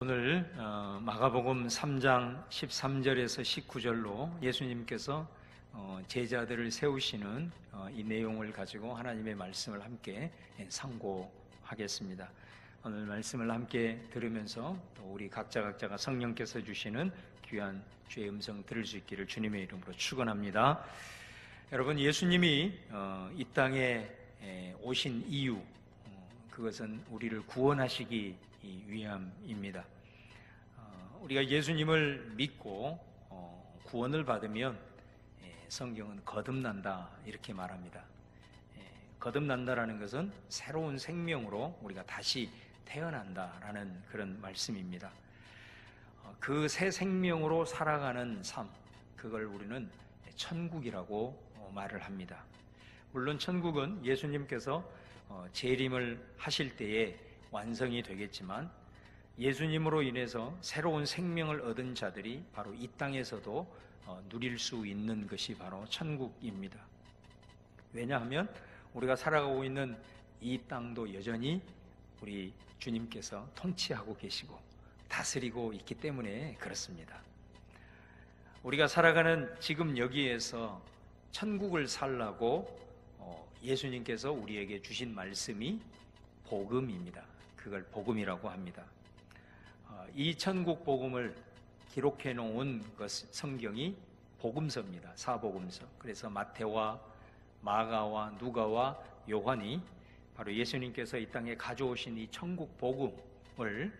오늘 마가복음 3장 13절에서 19절로 예수님께서 제자들을 세우시는 이 내용을 가지고 하나님의 말씀을 함께 상고하겠습니다. 오늘 말씀을 함께 들으면서 또 우리 각자가 성령께서 주시는 귀한 주의 음성 들을 수 있기를 주님의 이름으로 축원합니다. 여러분, 예수님이 이 땅에 오신 이유, 그것은 우리를 구원하시기 위함입니다. 우리가 예수님을 믿고 구원을 받으면 성경은 거듭난다 이렇게 말합니다. 거듭난다라는 것은 새로운 생명으로 우리가 다시 태어난다라는 그런 말씀입니다. 그 새 생명으로 살아가는 삶, 그걸 우리는 천국이라고 말을 합니다. 물론 천국은 예수님께서 재림을 하실 때에 완성이 되겠지만 예수님으로 인해서 새로운 생명을 얻은 자들이 바로 이 땅에서도 누릴 수 있는 것이 바로 천국입니다. 왜냐하면 우리가 살아가고 있는 이 땅도 여전히 우리 주님께서 통치하고 계시고 다스리고 있기 때문에 그렇습니다. 우리가 살아가는 지금 여기에서 천국을 살라고 예수님께서 우리에게 주신 말씀이 복음입니다. 그걸 복음이라고 합니다. 이 천국 복음을 기록해 놓은 성경이 복음서입니다. 사복음서. 그래서 마태와 마가와 누가와 요한이 바로 예수님께서 이 땅에 가져오신 이 천국 복음을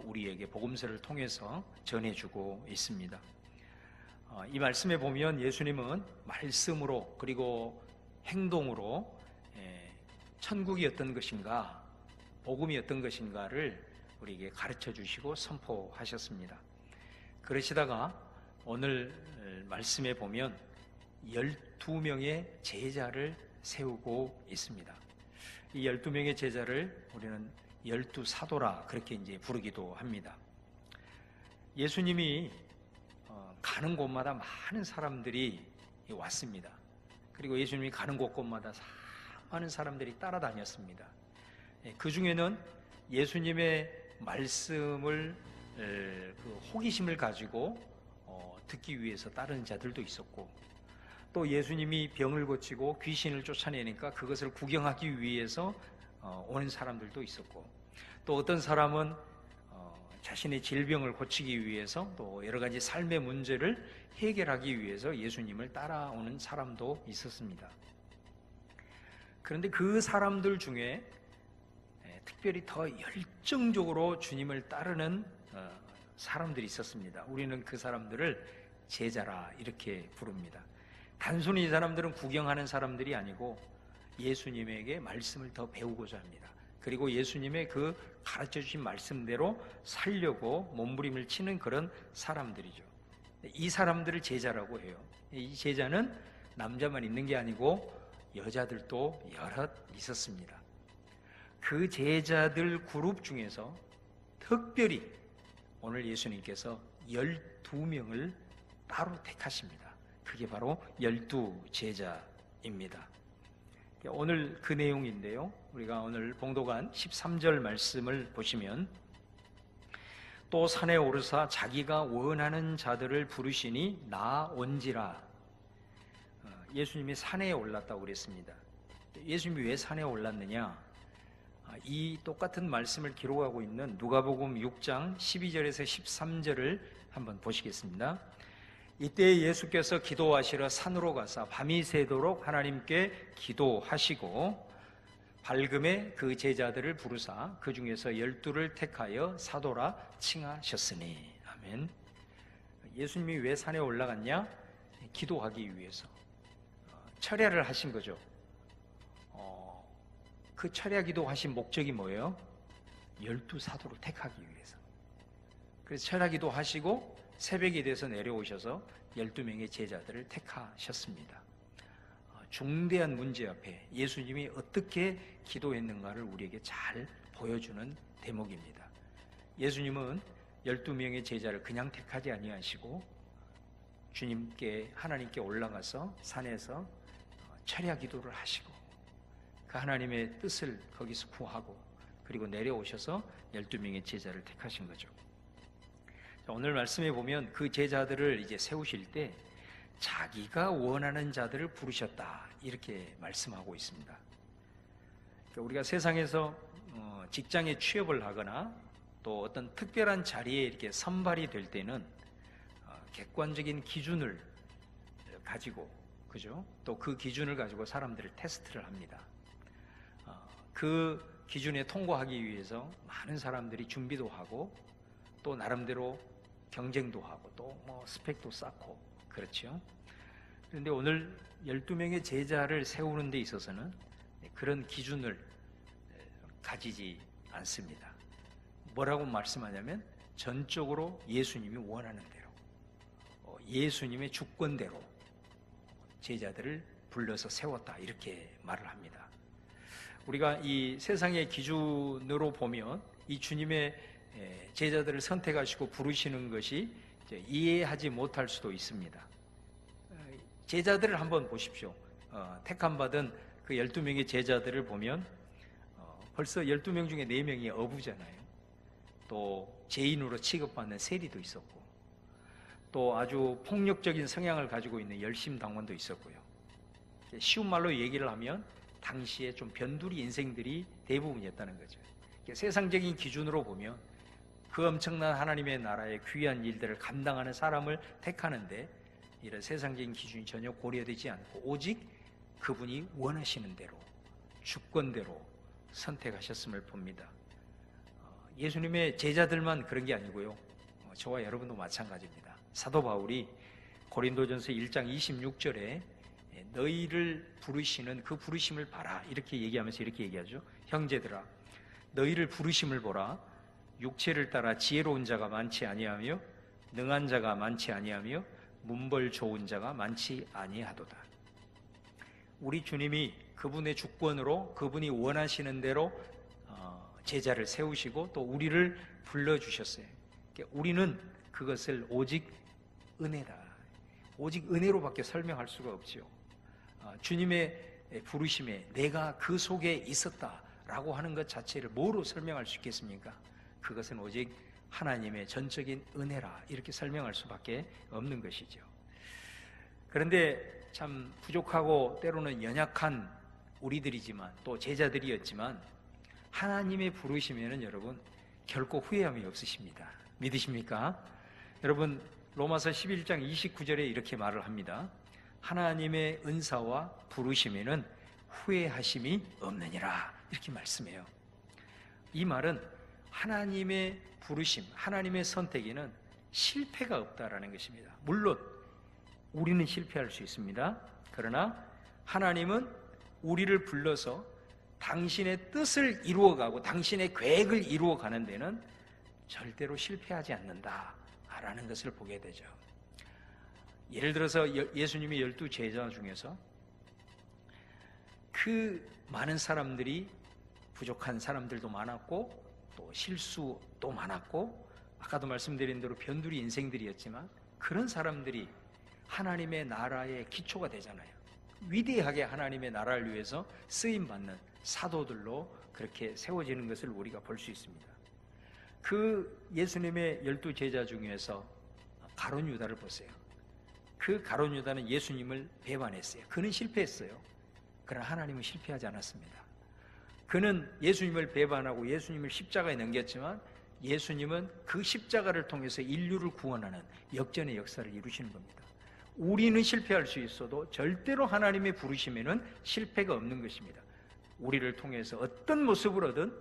우리에게 복음서를 통해서 전해주고 있습니다. 이 말씀에 보면 예수님은 말씀으로 그리고 행동으로 천국이 어떤 것인가, 복음이 어떤 것인가를 우리에게 가르쳐 주시고 선포하셨습니다. 그러시다가 오늘 말씀에 보면 12명의 제자를 세우고 있습니다. 이 12명의 제자를 우리는 12사도라 그렇게 이제 부르기도 합니다. 예수님이 가는 곳마다 많은 사람들이 왔습니다. 그리고 예수님이 가는 곳곳마다 많은 사람들이 따라다녔습니다. 그 중에는 예수님의 말씀을 그 호기심을 가지고 듣기 위해서 따르는 자들도 있었고, 또 예수님이 병을 고치고 귀신을 쫓아내니까 그것을 구경하기 위해서 오는 사람들도 있었고, 또 어떤 사람은 자신의 질병을 고치기 위해서 또 여러 가지 삶의 문제를 해결하기 위해서 예수님을 따라오는 사람도 있었습니다. 그런데 그 사람들 중에 특별히 더 열정적으로 주님을 따르는 사람들이 있었습니다. 우리는 그 사람들을 제자라 이렇게 부릅니다. 단순히 이 사람들은 구경하는 사람들이 아니고 예수님에게 말씀을 더 배우고자 합니다. 그리고 예수님의 그 가르쳐 주신 말씀대로 살려고 몸부림을 치는 그런 사람들이죠. 이 사람들을 제자라고 해요. 이 제자는 남자만 있는 게 아니고 여자들도 여럿 있었습니다. 그 제자들 그룹 중에서 특별히 오늘 예수님께서 12명을 따로 택하십니다. 그게 바로 12제자입니다. 오늘 그 내용인데요, 우리가 오늘 봉독한 13절 말씀을 보시면, 또 산에 오르사 자기가 원하는 자들을 부르시니 나온지라. 예수님이 산에 올랐다고 그랬습니다. 예수님이 왜 산에 올랐느냐? 이 똑같은 말씀을 기록하고 있는 누가복음 6장 12절에서 13절을 한번 보시겠습니다. 이때 예수께서 기도하시러 산으로 가사 밤이 새도록 하나님께 기도하시고 밝음에 그 제자들을 부르사 그 중에서 12를 택하여 사도라 칭하셨으니. 아멘. 예수님이 왜 산에 올라갔냐? 기도하기 위해서 철야를 하신 거죠. 그 철야 기도하신 목적이 뭐예요? 12사도를 택하기 위해서. 그래서 철야 기도하시고 새벽이 돼서 내려오셔서 12명의 제자들을 택하셨습니다. 중대한 문제 앞에 예수님이 어떻게 기도했는가를 우리에게 잘 보여주는 대목입니다. 예수님은 12명의 제자를 그냥 택하지 아니하시고 하나님께 올라가서 산에서 철야 기도를 하시고 그 하나님의 뜻을 거기서 구하고 그리고 내려오셔서 12명의 제자를 택하신 거죠. 오늘 말씀에 보면 그 제자들을 이제 세우실 때 자기가 원하는 자들을 부르셨다 이렇게 말씀하고 있습니다. 그러니까 우리가 세상에서 직장에 취업을 하거나 또 어떤 특별한 자리에 이렇게 선발이 될 때는 객관적인 기준을 가지고, 그죠? 또 그 기준을 가지고 사람들을 테스트를 합니다. 그 기준에 통과하기 위해서 많은 사람들이 준비도 하고 또 나름대로 경쟁도 하고 또 뭐 스펙도 쌓고 그렇죠. 그런데 오늘 12명의 제자를 세우는 데 있어서는 그런 기준을 가지지 않습니다. 뭐라고 말씀하냐면 전적으로 예수님이 원하는 대로, 예수님의 주권대로 제자들을 불러서 세웠다 이렇게 말을 합니다. 우리가 이 세상의 기준으로 보면 이 주님의 제자들을 선택하시고 부르시는 것이 이해하지 못할 수도 있습니다. 제자들을 한번 보십시오. 택함받은 그 12명의 제자들을 보면 벌써 12명 중에 4명이 어부잖아요. 또 죄인으로 취급받는 세리도 있었고 또 아주 폭력적인 성향을 가지고 있는 열심당원도 있었고요. 쉬운 말로 얘기를 하면 당시에 좀 변두리 인생들이 대부분이었다는 거죠. 세상적인 기준으로 보면 그 엄청난 하나님의 나라의 귀한 일들을 감당하는 사람을 택하는데 이런 세상적인 기준이 전혀 고려되지 않고 오직 그분이 원하시는 대로 주권대로 선택하셨음을 봅니다. 예수님의 제자들만 그런 게 아니고요, 저와 여러분도 마찬가지입니다. 사도 바울이 고린도전서 1장 26절에 너희를 부르시는 그 부르심을 봐라 이렇게 얘기하면서 이렇게 얘기하죠. 형제들아 너희를 부르심을 보라. 육체를 따라 지혜로운 자가 많지 아니하며 능한 자가 많지 아니하며 문벌 좋은 자가 많지 아니하도다. 우리 주님이 그분의 주권으로 그분이 원하시는 대로 제자를 세우시고 또 우리를 불러주셨어요. 우리는 그것을 오직 은혜다, 오직 은혜로밖에 설명할 수가 없지요. 주님의 부르심에 내가 그 속에 있었다라고 하는 것 자체를 뭐로 설명할 수 있겠습니까? 그것은 오직 하나님의 전적인 은혜라 이렇게 설명할 수밖에 없는 것이죠. 그런데 참 부족하고 때로는 연약한 우리들이지만 또 제자들이었지만 하나님의 부르심에는 여러분 결코 후회함이 없으십니다. 믿으십니까? 여러분 로마서 11장 29절에 이렇게 말을 합니다. 하나님의 은사와 부르심에는 후회하심이 없느니라 이렇게 말씀해요. 이 말은 하나님의 부르심, 하나님의 선택에는 실패가 없다라는 것입니다. 물론 우리는 실패할 수 있습니다. 그러나 하나님은 우리를 불러서 당신의 뜻을 이루어가고 당신의 계획을 이루어가는 데는 절대로 실패하지 않는다라는 것을 보게 되죠. 예를 들어서 예수님의 12제자 중에서 그 많은 사람들이 부족한 사람들도 많았고 또 실수도 많았고 아까도 말씀드린 대로 변두리 인생들이었지만 그런 사람들이 하나님의 나라의 기초가 되잖아요. 위대하게 하나님의 나라를 위해서 쓰임받는 사도들로 그렇게 세워지는 것을 우리가 볼 수 있습니다. 그 예수님의 12제자 중에서 가룟 유다를 보세요. 그 가룟 유다는 예수님을 배반했어요. 그는 실패했어요. 그러나 하나님은 실패하지 않았습니다. 그는 예수님을 배반하고 예수님을 십자가에 넘겼지만 예수님은 그 십자가를 통해서 인류를 구원하는 역전의 역사를 이루시는 겁니다. 우리는 실패할 수 있어도 절대로 하나님의 부르심에는 실패가 없는 것입니다. 우리를 통해서 어떤 모습으로든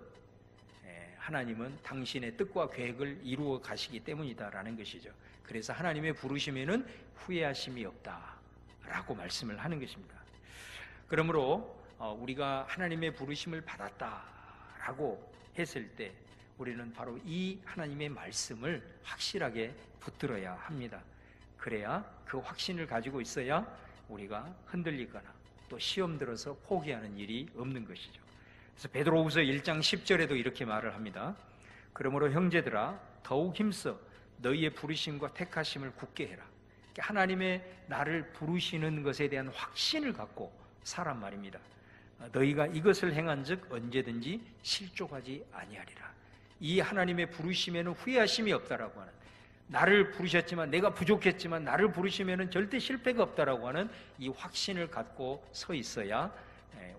하나님은 당신의 뜻과 계획을 이루어 가시기 때문이다라는 것이죠. 그래서 하나님의 부르심에는 후회하심이 없다라고 말씀을 하는 것입니다. 그러므로 우리가 하나님의 부르심을 받았다라고 했을 때 우리는 바로 이 하나님의 말씀을 확실하게 붙들어야 합니다. 그래야 그 확신을 가지고 있어야 우리가 흔들리거나 또 시험 들어서 포기하는 일이 없는 것이죠. 그래서 베드로후서 1장 10절에도 이렇게 말을 합니다. 그러므로 형제들아 더욱 힘써 너희의 부르심과 택하심을 굳게 해라. 하나님의 나를 부르시는 것에 대한 확신을 갖고 살란 말입니다. 너희가 이것을 행한즉 언제든지 실족하지 아니하리라. 이 하나님의 부르심에는 후회하심이 없다라고 하는, 나를 부르셨지만, 내가 부족했지만 나를 부르시면 절대 실패가 없다라고 하는 이 확신을 갖고 서 있어야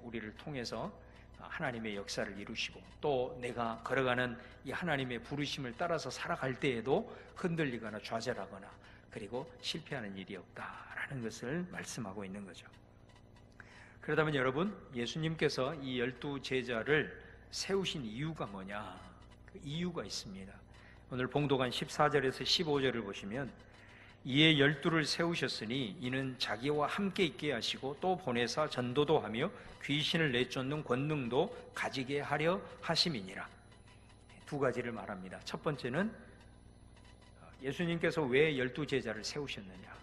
우리를 통해서 하나님의 역사를 이루시고, 또 내가 걸어가는 이 하나님의 부르심을 따라서 살아갈 때에도 흔들리거나 좌절하거나 그리고 실패하는 일이 없다라는 것을 말씀하고 있는 거죠. 그러다면 여러분, 예수님께서 이 12 제자를 세우신 이유가 뭐냐? 그 이유가 있습니다. 오늘 봉독한 14절에서 15절을 보시면, 이에 12를 세우셨으니 이는 자기와 함께 있게 하시고 또 보내사 전도도 하며 귀신을 내쫓는 권능도 가지게 하려 하심이니라. 두 가지를 말합니다. 첫 번째는 예수님께서 왜 12 제자를 세우셨느냐?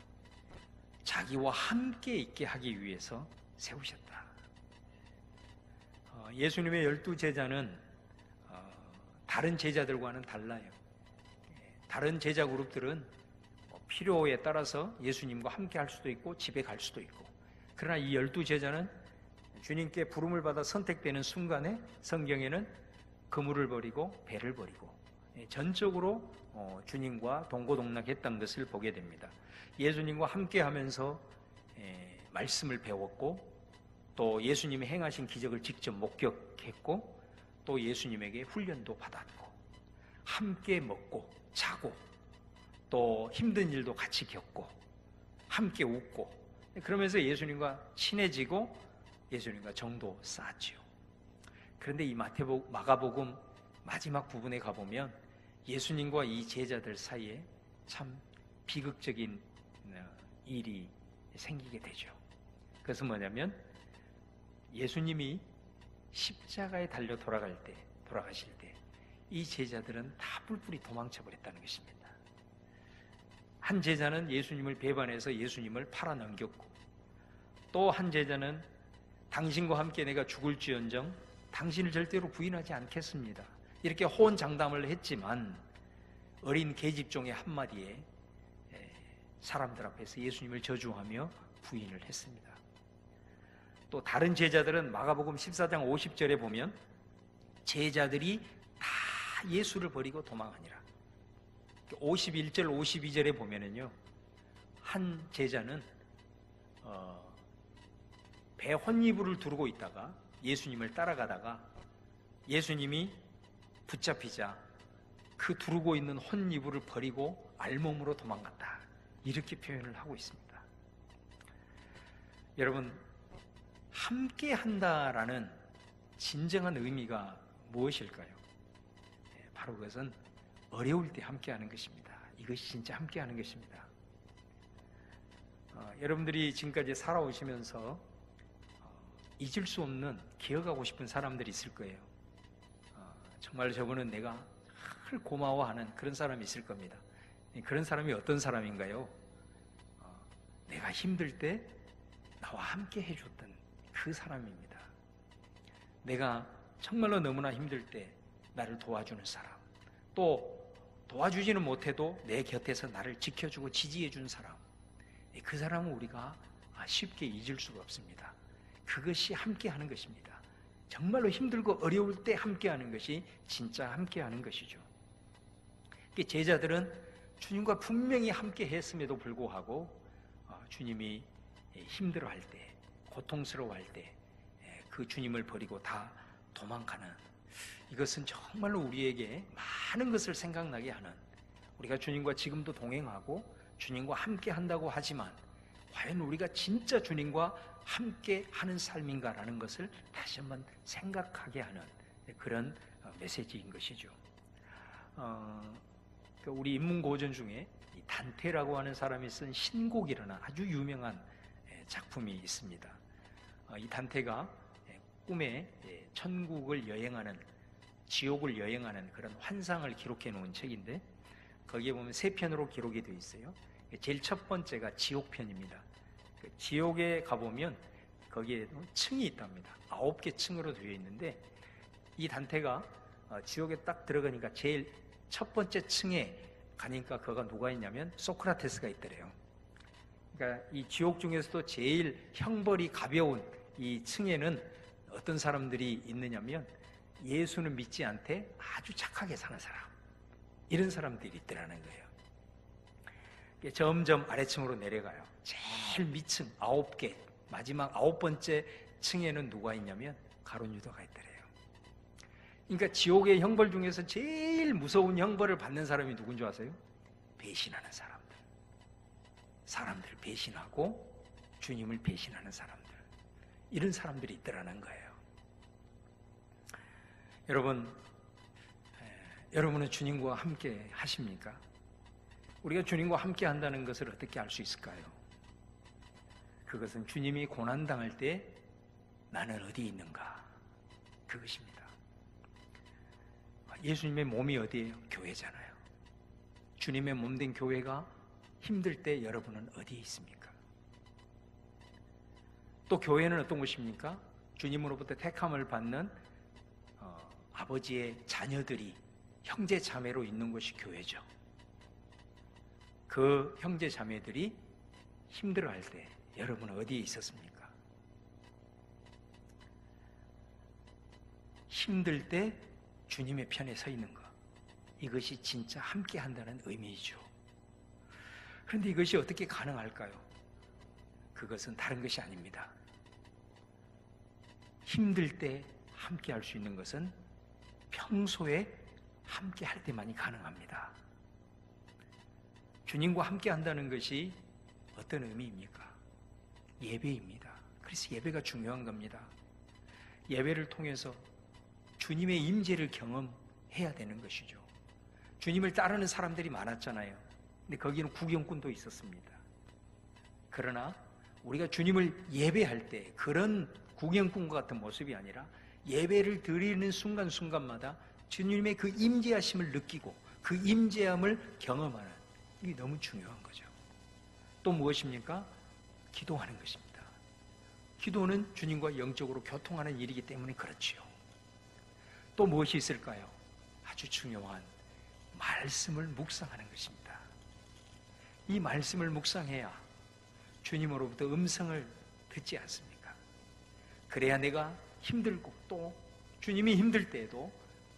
자기와 함께 있게 하기 위해서 세우셨다. 예수님의 12 제자는 다른 제자들과는 달라요. 다른 제자 그룹들은 필요에 따라서 예수님과 함께 할 수도 있고 집에 갈 수도 있고, 그러나 이 12 제자는 주님께 부름을 받아 선택되는 순간에 성경에는 그물을 버리고 배를 버리고 전적으로 주님과 동고동락했던 것을 보게 됩니다. 예수님과 함께 하면서 말씀을 배웠고, 또 예수님이 행하신 기적을 직접 목격했고, 또 예수님에게 훈련도 받았고, 함께 먹고 자고, 또 힘든 일도 같이 겪고, 함께 웃고, 그러면서 예수님과 친해지고 예수님과 정도 쌓았지요. 그런데 이 마가복음 마지막 부분에 가보면 예수님과 이 제자들 사이에 참 비극적인 일이 생기게 되죠. 그것은 뭐냐면, 예수님이 십자가에 달려 돌아가실 때 이 제자들은 다 뿔뿔이 도망쳐 버렸다는 것입니다. 한 제자는 예수님을 배반해서 예수님을 팔아 넘겼고, 또 한 제자는 당신과 함께 내가 죽을지언정 당신을 절대로 부인하지 않겠습니다, 이렇게 호언장담을 했지만 어린 계집종의 한마디에 사람들 앞에서 예수님을 저주하며 부인을 했습니다. 또 다른 제자들은 마가복음 14장 50절에 보면 제자들이 다 예수를 버리고 도망하니라. 51절 52절에 보면은요, 한 제자는 배 혼이불을 두르고 있다가 예수님을 따라가다가 예수님이 붙잡히자 그 두르고 있는 혼이불을 버리고 알몸으로 도망갔다, 이렇게 표현을 하고 있습니다. 여러분, 함께 한다라는 진정한 의미가 무엇일까요? 바로 그것은 어려울 때 함께 하는 것입니다. 이것이 진짜 함께 하는 것입니다. 여러분들이 지금까지 살아오시면서 잊을 수 없는, 기억하고 싶은 사람들이 있을 거예요. 정말 저분은 내가 늘 고마워하는 그런 사람이 있을 겁니다. 그런 사람이 어떤 사람인가요? 내가 힘들 때 나와 함께 해줬던 그 사람입니다. 내가 정말로 너무나 힘들 때 나를 도와주는 사람, 또 도와주지는 못해도 내 곁에서 나를 지켜주고 지지해준 사람, 그 사람은 우리가 쉽게 잊을 수가 없습니다. 그것이 함께하는 것입니다. 정말로 힘들고 어려울 때 함께하는 것이 진짜 함께하는 것이죠. 제자들은 주님과 분명히 함께 했음에도 불구하고 주님이 힘들어할 때, 고통스러워할 때 그 주님을 버리고 다 도망가는, 이것은 정말로 우리에게 많은 것을 생각나게 하는, 우리가 주님과 지금도 동행하고 주님과 함께 한다고 하지만 과연 우리가 진짜 주님과 함께 하는 삶인가라는 것을 다시 한번 생각하게 하는 그런 메시지인 것이죠. 우리 인문고전 중에 단테라고 하는 사람이 쓴 신곡이라는 아주 유명한 작품이 있습니다. 이 단테가 꿈에 천국을 여행하는, 지옥을 여행하는 그런 환상을 기록해 놓은 책인데, 거기에 보면 3편으로 기록이 되어 있어요. 제일 첫 번째가 지옥편입니다. 지옥에 가보면 거기에 층이 있답니다. 9개 층으로 되어 있는데, 이 단테가 지옥에 딱 들어가니까 제일 첫 번째 층에 가니까 거가 누가 있냐면 소크라테스가 있더래요. 그러니까 이 지옥 중에서도 제일 형벌이 가벼운 이 층에는 어떤 사람들이 있느냐면 예수는 믿지 않되 아주 착하게 사는 사람, 이런 사람들이 있더라는 거예요. 점점 아래층으로 내려가요. 제일 밑층 9개, 마지막 9번째 층에는 누가 있냐면 가룟 유다가 있더래요. 그러니까 지옥의 형벌 중에서 제일 무서운 형벌을 받는 사람이 누군 줄 아세요? 배신하는 사람들. 사람들을 배신하고 주님을 배신하는 사람들. 이런 사람들이 있더라는 거예요. 여러분은 주님과 함께 하십니까? 우리가 주님과 함께 한다는 것을 어떻게 알 수 있을까요? 그것은 주님이 고난당할 때 나는 어디 있는가? 그것입니다. 예수님의 몸이 어디예요? 교회잖아요. 주님의 몸된 교회가 힘들 때 여러분은 어디에 있습니까? 또 교회는 어떤 곳입니까? 주님으로부터 택함을 받는 아버지의 자녀들이 형제 자매로 있는 것이 교회죠. 그 형제 자매들이 힘들어할 때 여러분은 어디에 있었습니까? 힘들 때 주님의 편에 서 있는 것, 이것이 진짜 함께 한다는 의미이죠. 그런데 이것이 어떻게 가능할까요? 그것은 다른 것이 아닙니다. 힘들 때 함께 할 수 있는 것은 평소에 함께 할 때만이 가능합니다. 주님과 함께 한다는 것이 어떤 의미입니까? 예배입니다. 그래서 예배가 중요한 겁니다. 예배를 통해서 주님의 임재를 경험해야 되는 것이죠. 주님을 따르는 사람들이 많았잖아요. 근데 거기는 구경꾼도 있었습니다. 그러나 우리가 주님을 예배할 때 그런 구경꾼과 같은 모습이 아니라 예배를 드리는 순간순간마다 주님의 그 임재하심을 느끼고 그 임재함을 경험하는, 이게 너무 중요한 거죠. 또 무엇입니까? 기도하는 것입니다. 기도는 주님과 영적으로 교통하는 일이기 때문에 그렇지요. 또 무엇이 있을까요? 아주 중요한 말씀을 묵상하는 것입니다. 이 말씀을 묵상해야 주님으로부터 음성을 듣지 않습니까? 그래야 내가 힘들고 또 주님이 힘들 때에도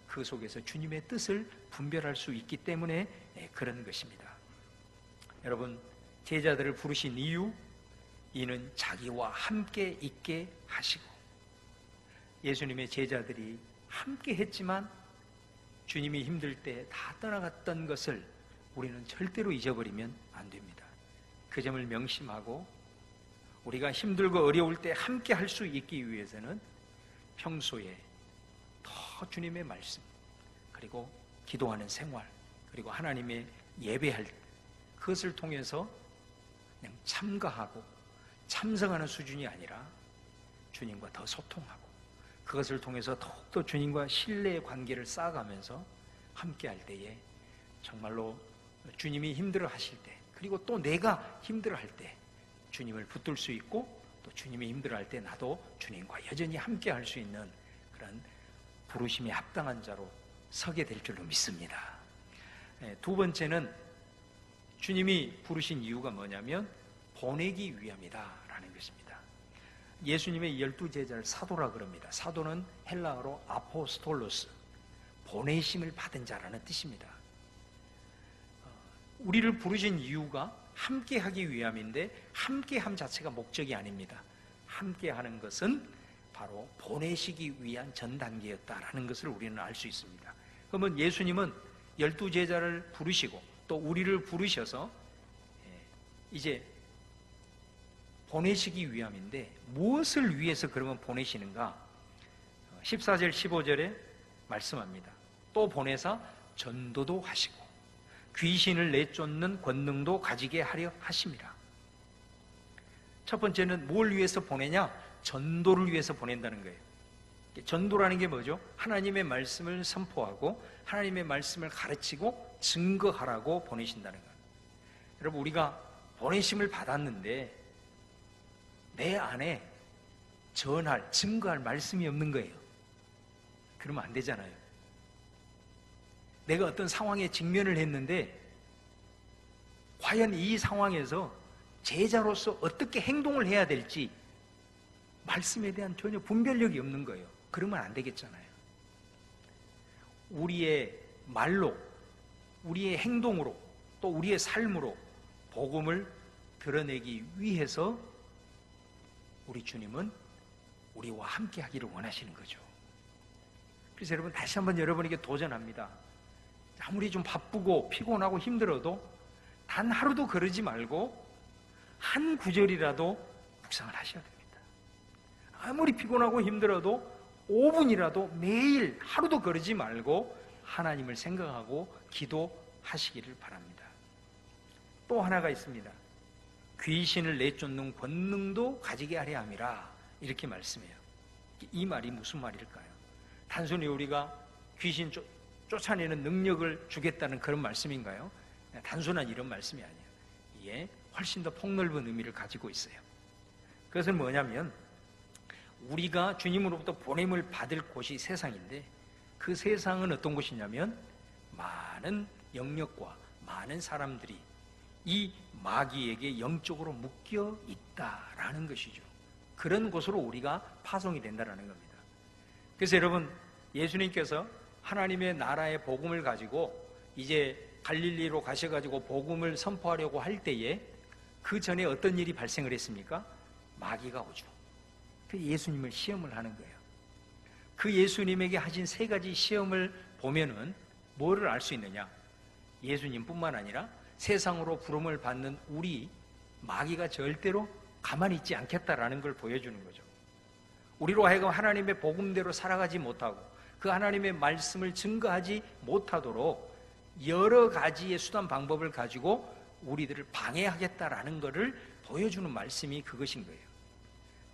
그 속에서 주님의 뜻을 분별할 수 있기 때문에 그런 것입니다. 여러분, 제자들을 부르신 이유, 이는 자기와 함께 있게 하시고, 예수님의 제자들이 함께 했지만 주님이 힘들 때 다 떠나갔던 것을 우리는 절대로 잊어버리면 안 됩니다. 그 점을 명심하고 우리가 힘들고 어려울 때 함께 할 수 있기 위해서는 평소에 더 주님의 말씀, 그리고 기도하는 생활, 그리고 하나님의 예배할 때 그것을 통해서 그냥 참가하고 참석하는 수준이 아니라 주님과 더 소통하고 그것을 통해서 더욱더 주님과 신뢰의 관계를 쌓아가면서 함께할 때에 정말로 주님이 힘들어 하실 때, 그리고 또 내가 힘들어 할 때 주님을 붙들 수 있고, 또 주님이 힘들어 할 때 나도 주님과 여전히 함께할 수 있는 그런 부르심에 합당한 자로 서게 될 줄로 믿습니다. 두 번째는 주님이 부르신 이유가 뭐냐면 보내기 위함이다라는 것입니다. 예수님의 12제자를 사도라 그럽니다. 사도는 헬라어로 아포스톨로스, 보내심을 받은 자라는 뜻입니다. 우리를 부르신 이유가 함께하기 위함인데 함께함 자체가 목적이 아닙니다. 함께하는 것은 바로 보내시기 위한 전 단계였다라는 것을 우리는 알 수 있습니다. 그러면 예수님은 12제자를 부르시고 또 우리를 부르셔서 이제 보내시기 위함인데 무엇을 위해서 그러면 보내시는가? 14절 15절에 말씀합니다. 또 보내사 전도도 하시고 귀신을 내쫓는 권능도 가지게 하려 하심이라. 첫 번째는 뭘 위해서 보내냐? 전도를 위해서 보낸다는 거예요. 전도라는 게 뭐죠? 하나님의 말씀을 선포하고 하나님의 말씀을 가르치고 증거하라고 보내신다는 거예요. 여러분, 우리가 보내심을 받았는데 내 안에 전할, 증거할 말씀이 없는 거예요. 그러면 안 되잖아요. 내가 어떤 상황에 직면을 했는데 과연 이 상황에서 제자로서 어떻게 행동을 해야 될지 말씀에 대한 전혀 분별력이 없는 거예요. 그러면 안 되겠잖아요. 우리의 말로, 우리의 행동으로, 또 우리의 삶으로 복음을 드러내기 위해서 우리 주님은 우리와 함께 하기를 원하시는 거죠. 그래서 여러분, 다시 한번 여러분에게 도전합니다. 아무리 좀 바쁘고 피곤하고 힘들어도 단 하루도 그러지 말고 한 구절이라도 묵상을 하셔야 됩니다. 아무리 피곤하고 힘들어도 5분이라도 매일 하루도 그러지 말고 하나님을 생각하고 기도하시기를 바랍니다. 또 하나가 있습니다. 귀신을 내쫓는 권능도 가지게 하려 함이라, 이렇게 말씀해요. 이 말이 무슨 말일까요? 단순히 우리가 귀신 쫓아내는 능력을 주겠다는 그런 말씀인가요? 단순한 이런 말씀이 아니에요. 이게 훨씬 더 폭넓은 의미를 가지고 있어요. 그것은 뭐냐면, 우리가 주님으로부터 보냄을 받을 곳이 세상인데, 그 세상은 어떤 곳이냐면 많은 영역과 많은 사람들이 이 마귀에게 영적으로 묶여 있다라는 것이죠. 그런 곳으로 우리가 파송이 된다라는 겁니다. 그래서 여러분, 예수님께서 하나님의 나라의 복음을 가지고 이제 갈릴리로 가셔가지고 복음을 선포하려고 할 때에 그 전에 어떤 일이 발생을 했습니까? 마귀가 오죠. 그 예수님을 시험을 하는 거예요. 그 예수님에게 하신 3가지 시험을 보면은 뭐를 알 수 있느냐? 예수님뿐만 아니라 세상으로 부름을 받는 우리 마귀가 절대로 가만히 있지 않겠다라는 걸 보여주는 거죠. 우리로 하여금 하나님의 복음대로 살아가지 못하고 그 하나님의 말씀을 증거하지 못하도록 여러 가지의 수단 방법을 가지고 우리들을 방해하겠다라는 것을 보여주는 말씀이 그것인 거예요.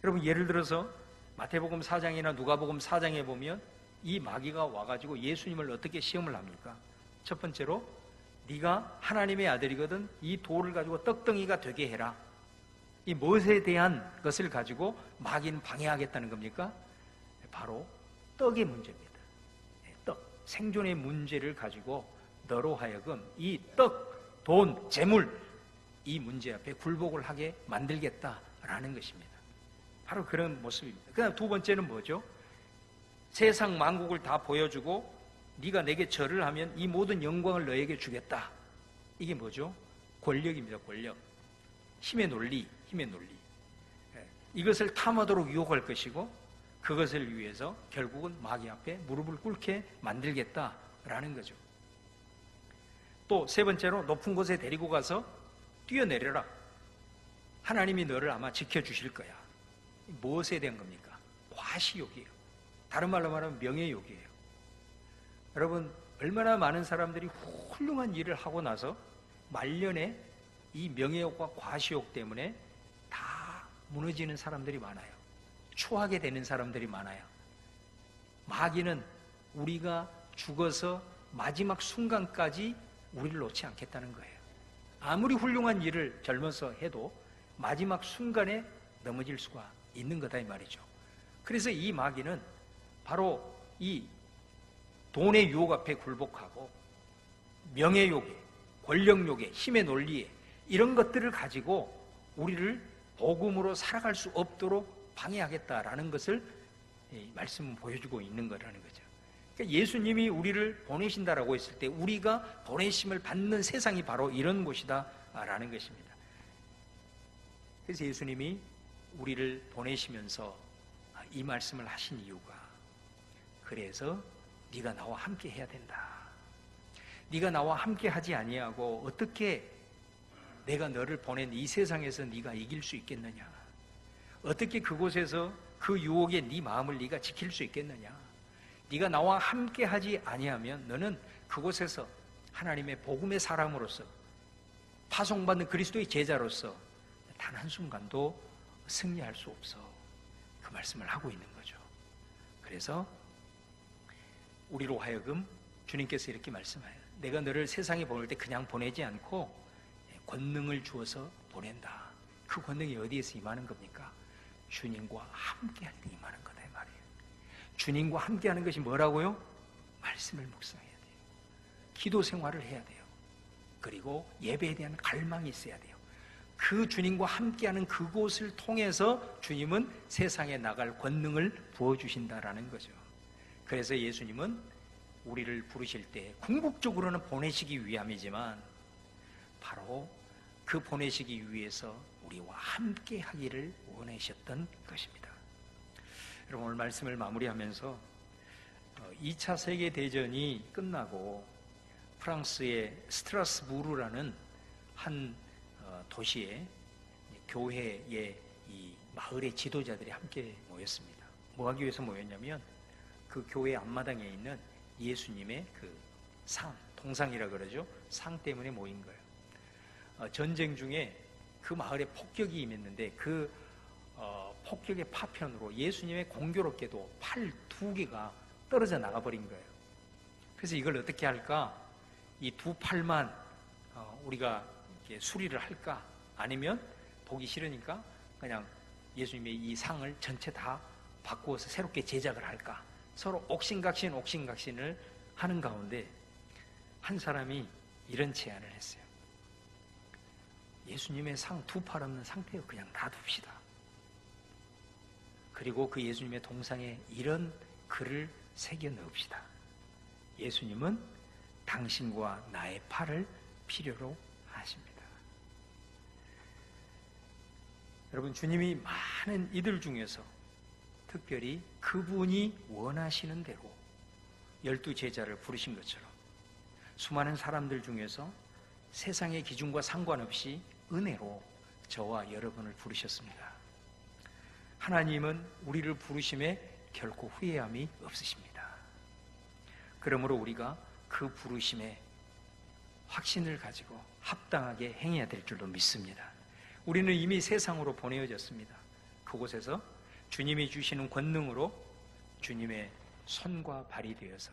여러분, 예를 들어서 마태복음 4장이나 누가복음 4장에 보면 이 마귀가 와가지고 예수님을 어떻게 시험을 합니까? 첫 번째로, 네가 하나님의 아들이거든 이 돌을 가지고 떡덩이가 되게 해라. 이 무엇에 대한 것을 가지고 마귀는 방해하겠다는 겁니까? 바로 떡의 문제입니다. 떡, 생존의 문제를 가지고 너로 하여금 이 떡, 돈, 재물, 이 문제 앞에 굴복을 하게 만들겠다라는 것입니다. 바로 그런 모습입니다. 그다음 2번째는 뭐죠? 세상 만국을 다 보여주고 네가 내게 절을 하면 이 모든 영광을 너에게 주겠다. 이게 뭐죠? 권력입니다. 권력. 힘의 논리, 힘의 논리. 이것을 탐하도록 유혹할 것이고 그것을 위해서 결국은 마귀 앞에 무릎을 꿇게 만들겠다라는 거죠. 또 3번째로, 높은 곳에 데리고 가서 뛰어내려라. 하나님이 너를 아마 지켜주실 거야. 무엇에 대한 겁니까? 과시욕이에요. 다른 말로 말하면 명예욕이에요. 여러분, 얼마나 많은 사람들이 훌륭한 일을 하고 나서 말년에 이 명예욕과 과시욕 때문에 다 무너지는 사람들이 많아요. 초하게 되는 사람들이 많아요. 마귀는 우리가 죽어서 마지막 순간까지 우리를 놓지 않겠다는 거예요. 아무리 훌륭한 일을 젊어서 해도 마지막 순간에 넘어질 수가 있는 거다 이 말이죠. 그래서 이 마귀는 바로 이 돈의 유혹 앞에 굴복하고 명예욕에, 권력욕에, 힘의 논리에 이런 것들을 가지고 우리를 복음으로 살아갈 수 없도록 방해하겠다라는 것을 말씀은 보여주고 있는 거라는 거죠. 그러니까 예수님이 우리를 보내신다라고 했을 때 우리가 보내심을 받는 세상이 바로 이런 곳이다라는 것입니다. 그래서 예수님이 우리를 보내시면서 이 말씀을 하신 이유가, 그래서 네가 나와 함께 해야 된다. 네가 나와 함께 하지 아니하고 어떻게 내가 너를 보낸 이 세상에서 네가 이길 수 있겠느냐? 어떻게 그곳에서 그 유혹에 네 마음을 네가 지킬 수 있겠느냐? 네가 나와 함께 하지 아니하면 너는 그곳에서 하나님의 복음의 사람으로서 파송받는 그리스도의 제자로서 단 한순간도 승리할 수 없어. 그 말씀을 하고 있는 거죠. 그래서 우리로 하여금 주님께서 이렇게 말씀해요. 내가 너를 세상에 보낼 때 그냥 보내지 않고 권능을 주어서 보낸다. 그 권능이 어디에서 임하는 겁니까? 주님과 함께 할 때 임하는 거다 이 말이에요. 주님과 함께 하는 것이 뭐라고요? 말씀을 묵상해야 돼요. 기도 생활을 해야 돼요. 그리고 예배에 대한 갈망이 있어야 돼요. 그 주님과 함께하는 그곳을 통해서 주님은 세상에 나갈 권능을 부어주신다라는 거죠. 그래서 예수님은 우리를 부르실 때 궁극적으로는 보내시기 위함이지만 바로 그 보내시기 위해서 우리와 함께 하기를 원하셨던 것입니다. 여러분, 오늘 말씀을 마무리하면서 2차 세계대전이 끝나고 프랑스의 스트라스부르라는 한 도시에 교회의 이 마을의 지도자들이 함께 모였습니다. 뭐 하기 위해서 모였냐면 그 교회 앞마당에 있는 예수님의 그 상, 동상이라 그러죠. 상 때문에 모인 거예요. 전쟁 중에 그 마을에 폭격이 임했는데 그 폭격의 파편으로 예수님의 공교롭게도 팔 2개가 떨어져 나가버린 거예요. 그래서 이걸 어떻게 할까? 이 2팔만 우리가 이렇게 수리를 할까? 아니면 보기 싫으니까 그냥 예수님의 이 상을 전체 다 바꾸어서 새롭게 제작을 할까? 서로 옥신각신을 하는 가운데 한 사람이 이런 제안을 했어요. 예수님의 상 2팔 없는 상태로 그냥 놔둡시다. 그리고 그 예수님의 동상에 이런 글을 새겨 넣읍시다. 예수님은 당신과 나의 팔을 필요로 하십니다. 여러분, 주님이 많은 이들 중에서 특별히 그분이 원하시는 대로 12제자를 부르신 것처럼 수많은 사람들 중에서 세상의 기준과 상관없이 은혜로 저와 여러분을 부르셨습니다. 하나님은 우리를 부르심에 결코 후회함이 없으십니다. 그러므로 우리가 그 부르심에 확신을 가지고 합당하게 행해야 될 줄로 믿습니다. 우리는 이미 세상으로 보내어졌습니다. 그곳에서 주님이 주시는 권능으로 주님의 손과 발이 되어서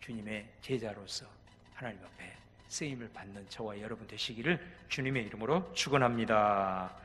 주님의 제자로서 하나님 앞에 쓰임을 받는 저와 여러분 되시기를 주님의 이름으로 축원합니다.